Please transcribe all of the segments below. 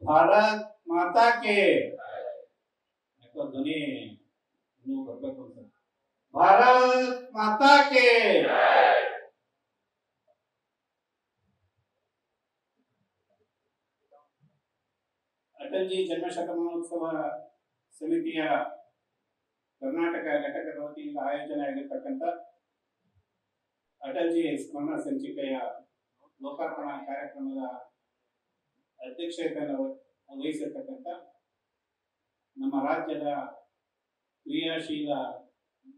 ಭಾರತ್ ಮಾತಾ K ಯಾಕೋ ಧ್ವನಿ ಇನ್ನೂ ಬರ್ಬೇಕು ಅಂತ. ಭಾರತ್ ಮಾತಾ ಕೆ ಅಟಲ್ಜಿ ಜನ್ಮ ಶತಮಾನೋತ್ಸವ ಸಮಿತಿಯ ಕರ್ನಾಟಕ ಘಟಕದ ವತಿಯಿಂದ ಆಯೋಜನೆ ಆಗಿರ್ತಕ್ಕಂಥ ಅಟಲ್ಜಿ ಸ್ಮರಣ ಸಂಚಿಕೆಯ ಲೋಕಾರ್ಪಣಾ ಕಾರ್ಯಕ್ರಮದ ಅಧ್ಯಕ್ಷತೆಯನ್ನು ವಹಿಸಿರ್ತಕ್ಕಂಥ ನಮ್ಮ ರಾಜ್ಯದ ಕ್ರಿಯಾಶೀಲ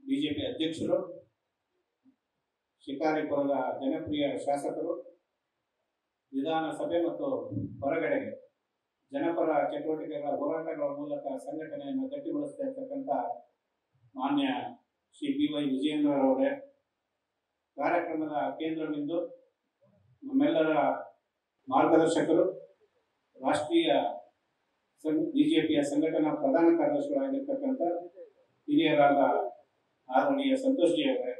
ಬಿಜೆಪಿ ಅಧ್ಯಕ್ಷರು, ಶಿಕಾರಿಪುರದ ಜನಪ್ರಿಯ ಶಾಸಕರು, ವಿಧಾನಸಭೆ ಮತ್ತು ಹೊರಗಡೆಗೆ ಜನಪರ ಚಟುವಟಿಕೆಗಳ ಹೋರಾಟಗಳ ಮೂಲಕ ಸಂಘಟನೆಯನ್ನು ಗಟ್ಟಿಗೊಳಿಸ್ತಾ ಇರ್ತಕ್ಕಂಥ ಮಾನ್ಯ ಶ್ರೀ BY ವಿಜಯೇಂದ್ರರವರೇ, ಕಾರ್ಯಕ್ರಮದ ಕೇಂದ್ರಬಿಂದು ನಮ್ಮೆಲ್ಲರ ಮಾರ್ಗದರ್ಶಕರು, ರಾಷ್ಟ್ರೀಯ ಬಿಜೆಪಿಯ ಸಂಘಟನಾ ಪ್ರಧಾನ ಕಾರ್ಯದರ್ಶಿಗಳಾಗಿರ್ತಕ್ಕಂಥ ಹಿರಿಯರಾದ ಆದರಣೀಯ ಸಂತೋಷ್ ಜಿ ಅವರೇ,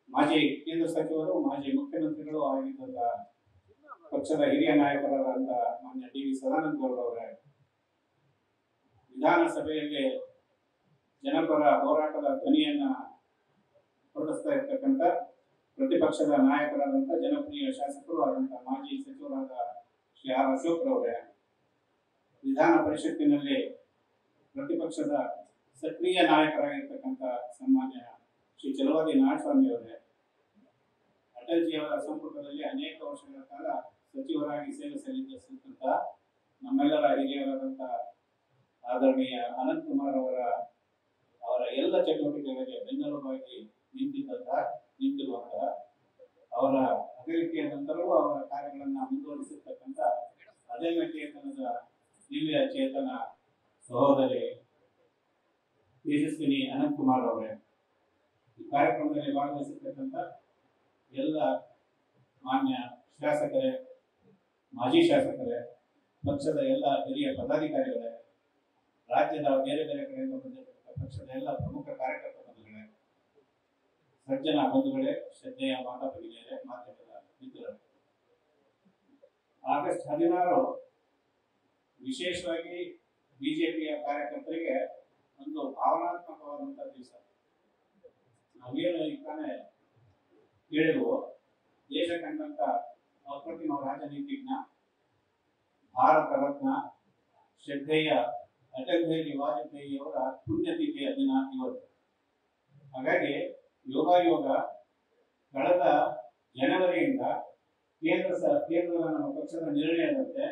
ಮಾಜಿ ಕೇಂದ್ರ ಸಚಿವರು, ಮಾಜಿ ಮುಖ್ಯಮಂತ್ರಿಗಳು ಆಗಿದ್ದ ಪಕ್ಷದ ಹಿರಿಯ ನಾಯಕರಾದ ಮಾನ್ಯ DV ಸದಾನಂದ ಗೌಡರವರೇ, ವಿಧಾನಸಭೆಯಲ್ಲಿ ಜನಪರ ಹೋರಾಟದ ಧ್ವನಿಯನ್ನ ಹೊರಡಿಸ್ತಾ ಇರ್ತಕ್ಕಂಥ ಪ್ರತಿಪಕ್ಷದ ನಾಯಕರಾದಂಥ ಜನಪ್ರಿಯ ಶಾಸಕರು ಆದಂಥ ಮಾಜಿ ಸಚಿವರಾದ ಶ್ರೀ R ಅಶೋಕ್ ರವರೇ, ವಿಧಾನ ಪರಿಷತ್ತಿನಲ್ಲಿ ಪ್ರತಿಪಕ್ಷದ ಸಕ್ರಿಯ ನಾಯಕರಾಗಿರ್ತಕ್ಕಂಥ ಸನ್ಮಾನ್ಯ ಶ್ರೀ ಚಲವಾದಿ ನಾರಾಯಣಸ್ವಾಮಿ ಅವರೇ, ಅಟಲ್ಜಿಯವರ ಸಂಪುಟದಲ್ಲಿ ಅನೇಕ ವರ್ಷಗಳ ಕಾಲ ಸಚಿವರಾಗಿ ಸೇವೆ ಸಲ್ಲಿಸಿದಂಥ ನಮ್ಮೆಲ್ಲರ ಹಿರಿಯರಾದಂಥ ಆದರಣೀಯ ಅನಂತ್ ಕುಮಾರ್ ಅವರ ಎಲ್ಲ ಚಟುವಟಿಕೆಗಳಿಗೆ ಬೆನ್ನೆಲುಬಾಗಿ ನಿಂತಿರುವಂತಹ, ಅವರ ಅಗಲಿಕೆಯ ನಂತರವೂ ಅವರ ಕಾರ್ಯಗಳನ್ನು ಮುಂದುವರಿಸಿರ್ತಕ್ಕಂಥ ಅದಮ್ಯ ಚೇತನದ ದಿವ್ಯ ಚೇತನ ಸಹೋದರಿ ತೇಜಸ್ವಿನಿ ಅನಂತ್ ಕುಮಾರ್ ಅವರೇ, ಈ ಕಾರ್ಯಕ್ರಮದಲ್ಲಿ ಭಾಗವಹಿಸಿರ್ತಕ್ಕಂಥ ಎಲ್ಲ ಮಾನ್ಯ ಶಾಸಕರೇ, ಮಾಜಿ ಶಾಸಕರೇ, ಪಕ್ಷದ ಎಲ್ಲ ಹಿರಿಯ ಪದಾಧಿಕಾರಿಗಳೇ, ರಾಜ್ಯದ ಬೇರೆ ಬೇರೆ ಕಡೆಯಿಂದ ಬಂದಿರತಕ್ಕಂಥ ಪಕ್ಷದ ಎಲ್ಲ ಪ್ರಮುಖ ಕಾರ್ಯಕರ್ತ ಬಂಧುಗಳೇ, ಸಜ್ಜನ ಬಂಧುಗಳೇ, ಶ್ರದ್ಧೆಯ ಮಾತಾ ಭಗಿನಿಯರೇ, ಮಾಧ್ಯಮದ ಮಿತ್ರರೇ, ಆಗಸ್ಟ್ 16 ವಿಶೇಷವಾಗಿ ಬಿಜೆಪಿಯ ಕಾರ್ಯಕರ್ತರಿಗೆ ಒಂದು ಭಾವನಾತ್ಮಕವಾದಂತಹ ದಿವಸ. ನಾವೇನು ಈಗ ತಾನೇ ಕೇಳಿದ್ವು, ದೇಶ ಕಂಡಂತ ಅಪ್ರತಿಮ ರಾಜನೀತಿಜ್ಞ, ಭಾರತ ರತ್ನ, ಶ್ರದ್ಧೆಯ ಅಟಲ್ ಬಿಹಾರಿ ವಾಜಪೇಯಿ ಅವರ ಪುಣ್ಯತಿಥಿಯ ದಿನ ಇವತ್ತು. ಹಾಗಾಗಿ ಯೋಗ ಕಳೆದ ಜನವರಿಯಿಂದ ಕೇಂದ್ರದ ನಮ್ಮ ಪಕ್ಷದ ನಿರ್ಣಯದಂತೆ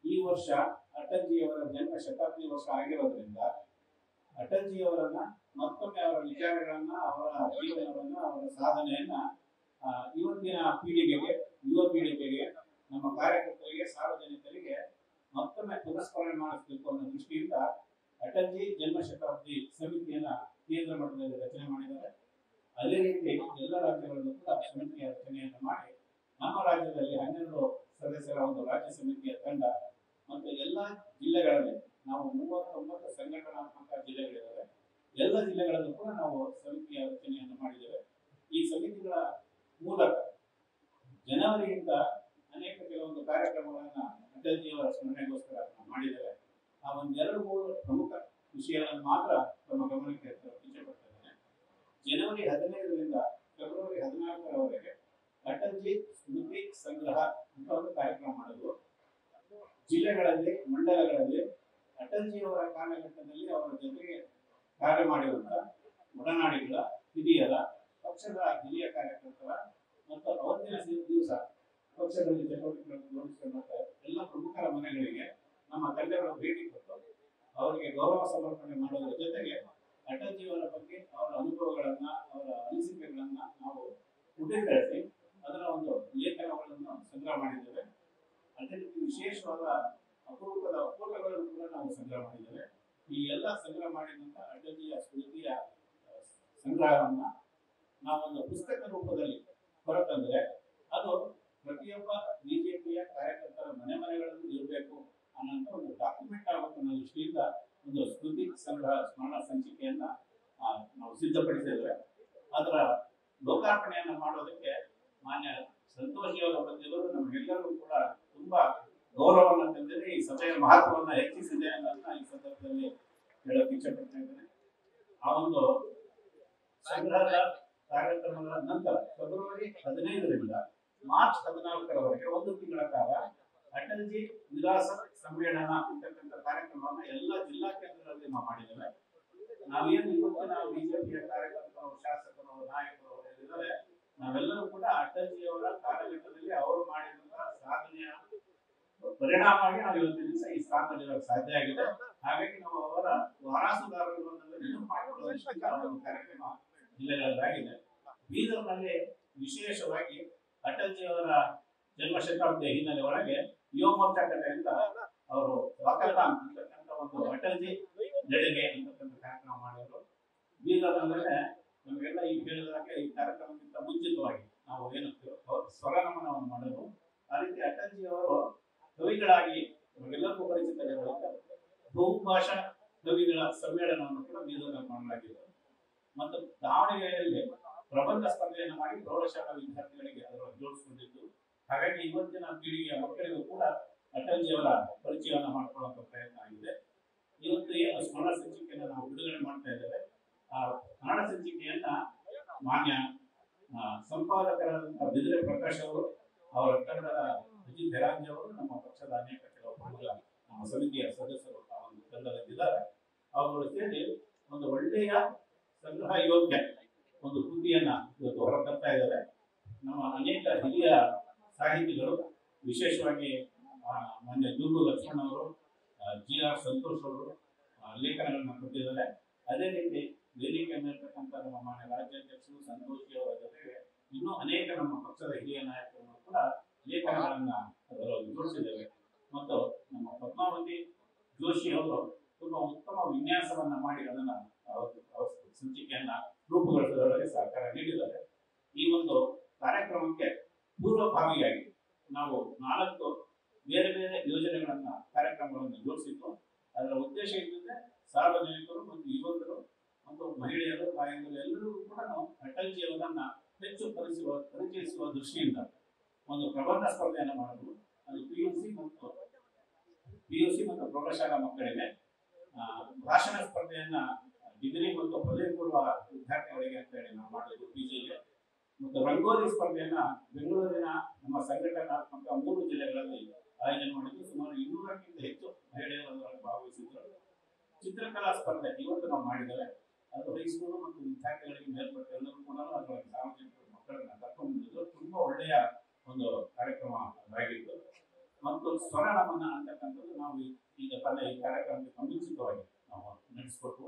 ಈ ವರ್ಷ ಅಟಲ್ಜಿಯವರ ಜನ್ಮ ಶತಾಬ್ದಿ ವರ್ಷ ಆಗಿರೋದ್ರಿಂದ ಅಟಲ್ಜಿಯವರನ್ನ ಮತ್ತೊಮ್ಮೆ ಅವರ ವಿಚಾರಗಳನ್ನ, ಅವರ ಜೀವನವನ್ನ, ಅವರ ಸಾಧನೆಯನ್ನ ಇವತ್ತಿನ ಪೀಳಿಗೆಗೆ, ಯುವ ಪೀಳಿಗೆಗೆ, ನಮ್ಮ ಕಾರ್ಯಕರ್ತರಿಗೆ, ಸಾರ್ವಜನಿಕರಿಗೆ ಮತ್ತೊಮ್ಮೆ ಪುನಸ್ಮರಣೆ ಮಾಡಿಸಬೇಕು ಅನ್ನೋ ದೃಷ್ಟಿಯಿಂದ ಅಟಲ್ಜಿ ಜನ್ಮ ಶತಾಬ್ದಿ ಸಮಿತಿಯನ್ನ ಕೇಂದ್ರ ಮಟ್ಟದಲ್ಲಿ ರಚನೆ ಮಾಡಿದ್ದಾರೆ. ಅದೇ ರೀತಿ ಎಲ್ಲ ರಾಜ್ಯಗಳಲ್ಲೂ ಕೂಡ ಸಮಿತಿಯ ರಚನೆಯನ್ನು ಮಾಡಿ ನಮ್ಮ ರಾಜ್ಯದಲ್ಲಿ 12 ಸದಸ್ಯರ ಒಂದು ರಾಜ್ಯ ಸಮಿತಿಯ ತಂಡ ಮತ್ತು ಎಲ್ಲ ಜಿಲ್ಲೆಗಳಲ್ಲಿ ನಾವು 39 ಸಂಘಟನಾತ್ಮಕ ಜಿಲ್ಲೆಗಳಿದ್ದಾವೆ. ಎಲ್ಲ ಜಿಲ್ಲೆಗಳಲ್ಲೂ ಕೂಡ ನಾವು ಸಮಿತಿಯ ರಚನೆಯನ್ನು ಮಾಡಿದ್ದೇವೆ. ಈ ಸಮಿತಿಗಳ ಮೂಲಕ ಜನವರಿಯಿಂದ ಅನೇಕ ಕೆಲವೊಂದು ಕಾರ್ಯಕ್ರಮಗಳನ್ನ ಅಟಲ್ಜಿಯವರ ಸ್ಮರಣೆಗೋಸ್ಕರ ಮಾಡಿದ್ದೇವೆ. ಆ 1-2-3 ಪ್ರಮುಖ ವಿಷಯಗಳನ್ನು ಮಾತ್ರ ತಮ್ಮ ಗಮನಕ್ಕೆ ಇಷ್ಟಪಡ್ತಿದ್ದೇನೆ. ಜನವರಿ 15ರಿಂದ ಫೆಬ್ರವರಿ 14ರವರೆಗೆ ಅಟಲ್ಜಿ ಸ್ಮೃತಿ ಸಂಗ್ರಹ ಅಂತ ಒಂದು ಕಾರ್ಯಕ್ರಮ ಮಾಡೋದು. ಜಿಲ್ಲೆಗಳಲ್ಲಿ, ಮಂಡಲಗಳಲ್ಲಿ ಅಟಲ್ಜಿಯವರ ಕಾಲಘಟ್ಟದಲ್ಲಿ ಅವರ ಜೊತೆಗೆ ಕಾರ್ಯ ಮಾಡಿರುವಂತ ಒಡನಾಡಿಗಳ, ಹಿರಿಯರ, ಪಕ್ಷದ ಹಿರಿಯ ಕಾರ್ಯಕರ್ತರ ಮತ್ತು ಅವತ್ತಿನ ದಿವಸ ಪಕ್ಷದಲ್ಲಿ ಚಟುವಟಿಕೆಗಳನ್ನು ಜೋಡಿಸಿಕೊಂಡ ಎಲ್ಲ ಪ್ರಮುಖರ ಮನೆಗಳಿಗೆ ನಮ್ಮ ತಂಡಗಳು ಭೇಟಿ ಕೊಟ್ಟು ಅವರಿಗೆ ಗೌರವ ಸಮರ್ಪಣೆ ಮಾಡೋದ್ರ ಜೊತೆಗೆ ಅಟಲ್ಜಿಯವರ ಬಗ್ಗೆ ಅವರ ಅನುಭವಗಳನ್ನ, ಅವರ ಅನಿಸಿಕೆಗಳನ್ನ ನಾವು ಪುಟೀಕರಿಸಿ ಅದರ ಒಂದು ಲೇಖನಗಳನ್ನು ಸಂಗ್ರಹ ಮಾಡಿದ್ದೇವೆ. ಅದೇ ರೀತಿ ವಿಶೇಷವಾದ ಅಪರೂಪದ ಫೋಟೋಗಳನ್ನು ಕೂಡ ನಾವು ಸಂಗ್ರಹ ಮಾಡಿದ್ದೇವೆ. ಈ ಎಲ್ಲ ಸಂಗ್ರಹ ಮಾಡಿದಂತ ಅಟಲ್ಜಿಯ ಸ್ಮೃತಿಯ ಸಂಗ್ರಹವನ್ನ ನಾವೊಂದು ಪುಸ್ತಕ ರೂಪದಲ್ಲಿ ಹೊರತಂದ್ರೆ ಅದು ಪ್ರತಿಯೊಬ್ಬ ಬಿಜೆಪಿಯ ಕಾರ್ಯಕರ್ತರ ಮನೆಗಳಲ್ಲೂ ಇರಬೇಕು ಅನ್ನೋಂಥ ಒಂದು ಡಾಕ್ಯುಮೆಂಟ್ ಆಗುತ್ತೆ ಅನ್ನೋ ದೃಷ್ಟಿಯಿಂದ ಒಂದು ಸ್ಮೃತಿ ಸಂಗ್ರಹ ಸ್ಮರಣ ಸಂಚಿಕೆಯನ್ನ ನಾವು ಸಿದ್ಧಪಡಿಸಿದ್ದೇವೆ. ಅದರ ಲೋಕಾರ್ಪಣೆಯನ್ನು ಮಾಡೋದಕ್ಕೆ ಮಾನ್ಯ ಸಂತೋಷಿಯವರ ಬಂದಿರೋದು ನಮಗೆಲ್ಲರೂ ಕೂಡ ತುಂಬಾ ಗೌರವವನ್ನು ಸಂದರ್ಭದಲ್ಲಿ ಈ ಸಭೆಯ ಮಹತ್ವವನ್ನು ಹೆಚ್ಚಿಸಿದೆ ಅನ್ನೋದನ್ನ ಈ ಸಂದರ್ಭದಲ್ಲಿ ಹೇಳೋಕೆ ಇಚ್ಛಪಡ್ತಾ ಇದ್ದೇನೆ. ಆ ಒಂದು ಸಂಗ್ರಹದ ಕಾರ್ಯಕ್ರಮದ ನಂತರ ಫೆಬ್ರವರಿ 15ರಿಂದ ಮಾರ್ಚ್ 14ರವರೆಗೆ 1 ತಿಂಗಳ ಕಾಲ ಅಟಲ್ಜಿ ವಿಲಾಸ ಸಮ್ಮೇಳನ ಅಂತಕ್ಕಂಥ ಕಾರ್ಯಕ್ರಮವನ್ನು ಎಲ್ಲ ಜಿಲ್ಲಾ ಕೇಂದ್ರಗಳಲ್ಲಿ ನಾವು ಮಾಡಿದ್ದೇವೆ. ನಾವೇನು ಇವತ್ತಿನ ಬಿಜೆಪಿಯ ಕಾರ್ಯಕರ್ತರು, ಶಾಸಕರು, ನಾಯಕರು ಇದ್ದಾರೆ, ನಾವೆಲ್ಲರೂ ಕೂಡ ಅಟಲ್ಜಿಯವರ ಕಾಲಘಟ್ಟದಲ್ಲಿ ಅವರು ಮಾಡಿದಂತಹ ಸಾಧನೆಯ ಪರಿಣಾಮವಾಗಿ ನಾವು ಇವತ್ತಿನ ದಿವಸ ಈ ಸ್ಥಾನದಲ್ಲಿ ಸಾಧ್ಯ ಆಗಿದೆ. ಹಾಗಾಗಿ ನಾವು ಅವರ ವಾರಸುದಾರರು ನೆನಪು ಮಾಡಿಕೊಳ್ಳುವಂತಹ ಒಂದು ಕಾರ್ಯಕ್ರಮ ಜಿಲ್ಲೆಗಳಲ್ಲಾಗಿದೆ. ಬೀದರ್ನಲ್ಲಿ ವಿಶೇಷವಾಗಿ ಅಟಲ್ಜಿಯವರ ಜನ್ಮ ಶತಾಬ್ದಿಯ ಹಿನ್ನೆಲೆ ಒಳಗೆ ಯುವ ಮೋರ್ಚಾ ಕಡೆಯಿಂದ ಅವರು ವಾಕಥಾನ್ ಅಂತಕ್ಕಂಥ ಒಂದು ಅಟಲ್ಜಿ ನಡೆಗೆ ಅಂತಕ್ಕಂಥ ಕಾರ್ಯಕ್ರಮ ಮಾಡಿದ್ರು. ಬೀದರ್ನಲ್ಲೇ ನಮಗೆಲ್ಲ ಈ ಹೇಳಿದಾಗೆ ಈ ಕಾರ್ಯಕ್ರಮಕ್ಕಿಂತ ಮುಂಚಿತವಾಗಿ ನಾವು ಏನು ಸ್ವರ ನಮನವನ್ನು ಮಾಡಿದ್ರು. ಆ ರೀತಿ ಅಟಲ್ಜಿಯವರು ಕವಿಗಳಾಗಿ ನಮಗೆಲ್ಲರಿಗೂ ಪರಿಚಿತರಾಗಿರುವಂತಹ ಬಹುಭಾಷಾ ಕವಿಗಳ ಸಮ್ಮೇಳನವನ್ನು ಕೂಡ ಬೀದರ್ನಲ್ಲಿ ಮಾಡಲಾಗಿದೆ. ಮತ್ತು ದಾವಣಗೆರೆಯಲ್ಲಿ ಪ್ರಬಂಧ ಸ್ಪರ್ಧೆಯನ್ನು ಮಾಡಿ ಪ್ರೌಢಶಾಲಾ ವಿದ್ಯಾರ್ಥಿಗಳಿಗೆ ಅದರ ಜೋಡಿಸಿಕೊಂಡಿದ್ದು. ಹಾಗಾಗಿ ಇವತ್ತಿನ ಪೀಳಿಗೆಯ ಮಕ್ಕಳಿಗೂ ಕೂಡ ಅಟಲ್ಜಿಯವರ ಪರಿಚಯವನ್ನು ಮಾಡಿಕೊಳ್ಳುವಂತ ಪ್ರಯತ್ನ ಆಗಿದೆ. ಇವತ್ತು ಏನು ಸ್ಮರಣ ಸಂಚಿಕೆಯನ್ನು ನಾವು ಬಿಡುಗಡೆ ಮಾಡ್ತಾ ಇದ್ದೇವೆ, ಆ ಕನ್ನಡ ಸಂಚಿಕೆಯನ್ನ ಮಾನ್ಯ ಸಂಪಾದಕರಾದಂತಹ ಬಿದರೆ ಪ್ರಕಾಶ್ ಅವರು, ಅವರ ತಂಡದ ಅಜಿತ್ ಹೆರಾಂಜ್ ಅವರು, ನಮ್ಮ ಪಕ್ಷದ ಅನೇಕ ಕೆಲವು ಪ್ರಮುಖ ನಮ್ಮ ಸಮಿತಿಯ ಸದಸ್ಯರು ಆ ಒಂದು ತಂಡದಲ್ಲಿದ್ದಾರೆ. ಅವರು ಸೇರಿ ಒಂದು ಒಳ್ಳೆಯ ಸಂಗ್ರಹ ಯೋಗ್ಯ ಒಂದು ಕೃತಿಯನ್ನ ಇವತ್ತು ಹೊರತರ್ತಾ ಇದ್ದಾರೆ. ನಮ್ಮ ಅನೇಕ ಹಿರಿಯ ಸಾಹಿತಿಗಳು, ವಿಶೇಷವಾಗಿ ಮಾನ್ಯ ದುರ್ಗು ಲಕ್ಷ್ಮಣ್ ಅವರು, GR ಸಂತೋಷ್ ಅವರು ಲೇಖನಗಳನ್ನ ಕೊಟ್ಟಿದ್ದಾರೆ. ಅದೇ ರೀತಿ ವೇದಿಕೆ ಮೇಲಿರ್ತಕ್ಕಂಥ ನಮ್ಮ ಮಾನ್ಯ ರಾಜ್ಯಾಧ್ಯಕ್ಷರು ಸಂತೋಷಿ ಅವರ ಜೊತೆಗೆ ಇನ್ನೂ ಅನೇಕ ನಮ್ಮ ಪಕ್ಷದ ಹಿರಿಯ ನಾಯಕರು ಕೂಡ ಲೇಖನಗಳನ್ನ ಅದರಲ್ಲಿ ಜೋಡಿಸಿದ್ದೇವೆ. ಮತ್ತು ನಮ್ಮ ಪದ್ಮಾವತಿ ಜೋಶಿ ಅವರು ತುಂಬಾ ಉತ್ತಮ ವಿನ್ಯಾಸವನ್ನ ಮಾಡಿ ಅದನ್ನ ಸಂಚಿಕೆಯನ್ನ ರೂಪುಗೊಳಿಸುವುದರೊಳಗೆ ಸಹಕಾರ ನೀಡಿದ್ದಾರೆ. ಈ ಒಂದು ಕಾರ್ಯಕ್ರಮಕ್ಕೆ ಪೂರ್ವಭಾವಿಯಾಗಿ ನಾವು 4 ಬೇರೆ ಬೇರೆ ಯೋಜನೆಗಳನ್ನ ಕಾರ್ಯಕ್ರಮಗಳನ್ನು ಜೋಡಿಸಿದ್ದು. ಅದರ ಉದ್ದೇಶ ಇದ್ದರೆ ಸಾರ್ವಜನಿಕರು ಮತ್ತು ಯುವಕರು ಮತ್ತು ಮಹಿಳೆಯರು, ತಾಯಂದಿರು ಎಲ್ಲರೂ ಕೂಡ ಅಟಲ್ಜಿಯವರನ್ನ ಹೆಚ್ಚು ಪರಿಚಯಿಸುವ ದೃಷ್ಟಿಯಿಂದ ಒಂದು ಪ್ರಬಂಧ ಸ್ಪರ್ಧೆಯನ್ನು ಮಾಡಲು, ಅದು ಪಿಯುಸಿ ಮತ್ತು ಪ್ರೌಢಶಾಲಾ ಮಕ್ಕಳಿಗೆ, ಭಾಷಣ ಸ್ಪರ್ಧೆಯನ್ನ ಡಿಗ್ರಿ ಮತ್ತು ಪದವಿ ಪೂರ್ವ ವಿದ್ಯಾರ್ಥಿಗಳಿಗೆ ಅಂತ ಹೇಳಿ ನಾವು ಮಾಡಿದ್ದು PGಗೆ, ಮತ್ತು ರಂಗೋಲಿ ಸ್ಪರ್ಧೆಯನ್ನ ಬೆಂಗಳೂರಿನ ನಮ್ಮ ಸಂಘಟನಾತ್ಮಕ 3 ಜಿಲ್ಲೆಗಳಲ್ಲಿ ಆಯೋಜನೆ ಮಾಡಿದ್ದು. ಸುಮಾರು 200ಕ್ಕಿಂತ ಹೆಚ್ಚು ಮಹಿಳೆಯರು ಅದರಲ್ಲಿ ಭಾಗವಹಿಸಿದ್ರು. ಚಿತ್ರಕಲಾ ಸ್ಪರ್ಧೆ ಇವತ್ತು ನಾವು ಮಾಡಿದ್ದೇವೆ. ಅದು ಹೈಸ್ಕೂಲು ಮತ್ತು ವಿದ್ಯಾರ್ಥಿಗಳಿಗೆ ಮೇಲ್ಪಟ್ಟ ಎಲ್ಲರೂ ಕೂಡ ಅದರಲ್ಲಿ ಸಾರ್ವಜನಿಕ ಮಕ್ಕಳನ್ನ ಕರ್ಕೊಂಡು ಬಂದಿದ್ದು. ತುಂಬಾ ಒಳ್ಳೆಯ ಒಂದು ಕಾರ್ಯಕ್ರಮ ಆಗಿತ್ತು. ಮತ್ತು ಸ್ವರ ನಮನ ಅಂತಕ್ಕಂಥದ್ದು ನಾವು ಈಗ ಈ ಕಾರ್ಯಕ್ರಮಕ್ಕೆ ಸಂಬಂಧಿಸಿತವಾಗಿ ನಾವು ನಡೆಸಿಕೊಟ್ಟು,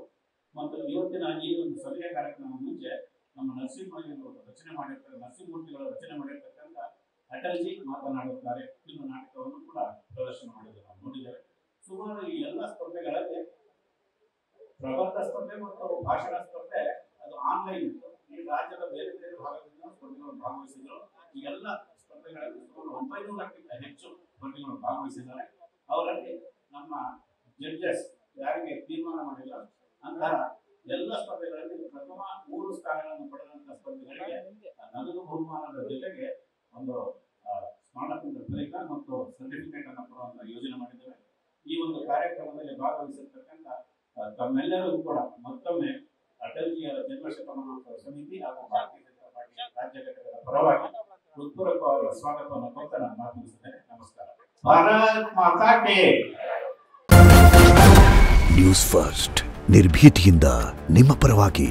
ಮತ್ತು ಇವತ್ತಿನ ಈ ಒಂದು ಸಭೆಯ ಕಾರ್ಯಕ್ರಮ ಮುಂಚೆ ನಮ್ಮ ನರಸಿಂಹಮೂರ್ತಿಗಳು ರಚನೆ ಮಾಡಿರ್ತಕ್ಕಂಥ ಅಟಲ್ಜಿ ಮಾತನಾಡುತ್ತಾರೆ ಫಿಲ್ಮ್ ನಾಟಕವನ್ನು ಕೂಡ ಪ್ರದರ್ಶನ ಮಾಡಿದ್ದು ನಾವು ನೋಡಿದ್ದೇವೆ. ಸುಮಾರು ಈ ಎಲ್ಲ ಸ್ಪರ್ಧೆಗಳಲ್ಲಿ ಪ್ರಬಂಧ ಸ್ಪರ್ಧೆ ಮತ್ತು ಭಾಷಣ ಸ್ಪರ್ಧೆ ಅದು ಆನ್ಲೈನ್ ಇತ್ತು. ಈ ರಾಜ್ಯದ ಬೇರೆ ಬೇರೆ ಭಾಗದಿಂದ ಸ್ಪರ್ಧೆಗಳು ಭಾಗವಹಿಸಿದ್ರು. ಈ ಎಲ್ಲ ಸ್ಪರ್ಧೆಗಳಲ್ಲಿ ಸುಮಾರು 900ಕ್ಕಿಂತ ಹೆಚ್ಚು ಸ್ಪರ್ಧೆಗಳು ಭಾಗವಹಿಸಿದ್ದಾರೆ. ಅವರಲ್ಲಿ ನಮ್ಮ ಜಡ್ಜಸ್ ಯಾರಿಗೆ ತೀರ್ಮಾನ ಮಾಡಿಲ್ಲ ಅಂತಹ ಎಲ್ಲ ಸ್ಪರ್ಧೆಗಳಲ್ಲಿ ಪ್ರಥಮ 3 ಸ್ಥಾನಗಳನ್ನು ಪಡೆದಂತಹ ಸ್ಪರ್ಧೆಗಳಿಗೆ ನಗದು ಬಹುಮಾನದ ಜೊತೆಗೆ ಒಂದು ಸ್ಮಾರಕದ ಫಲಕ ಮತ್ತು ಸರ್ಟಿಫಿಕೇಟ್ ಅನ್ನು ಕೊಡುವಂತಹ ಯೋಜನೆ ಮಾಡಿದ್ದೇವೆ. ಈ ಒಂದು ಕಾರ್ಯಕ್ರಮದಲ್ಲಿ ಭಾಗವಹಿಸಿರ್ತಕ್ಕಂಥ ತಮ್ಮೆಲ್ಲರಿಗೂ ಕೂಡ ಮತ್ತೊಮ್ಮೆ ಅಟಲ್ಜಿಯವರ ಜನ್ಮ ಶತಮಾನೋತ್ಸವ ಸಮಿತಿ ಹಾಗೂ ಭಾರತೀಯ ಜನತಾ ಪಾರ್ಟಿಯ ರಾಜ್ಯ ಘಟಕದ ಪರವಾಗಿ ಹೃತ್ಪೂರ್ವಕವಾದ ಸ್ವಾಗತವನ್ನು ಕೊಟ್ಟು ನಾನು ಮಾತನಾಡುತ್ತೇನೆ. ನಮಸ್ಕಾರ. ಭಾರತ್ ಮಾತಾ ಕಿ ನ್ಯೂಸ್ ಫಸ್ಟ್, ನಿರ್ಭೀತಿಯಿಂದ ನಿಮ್ಮ ಪರವಾಗಿ.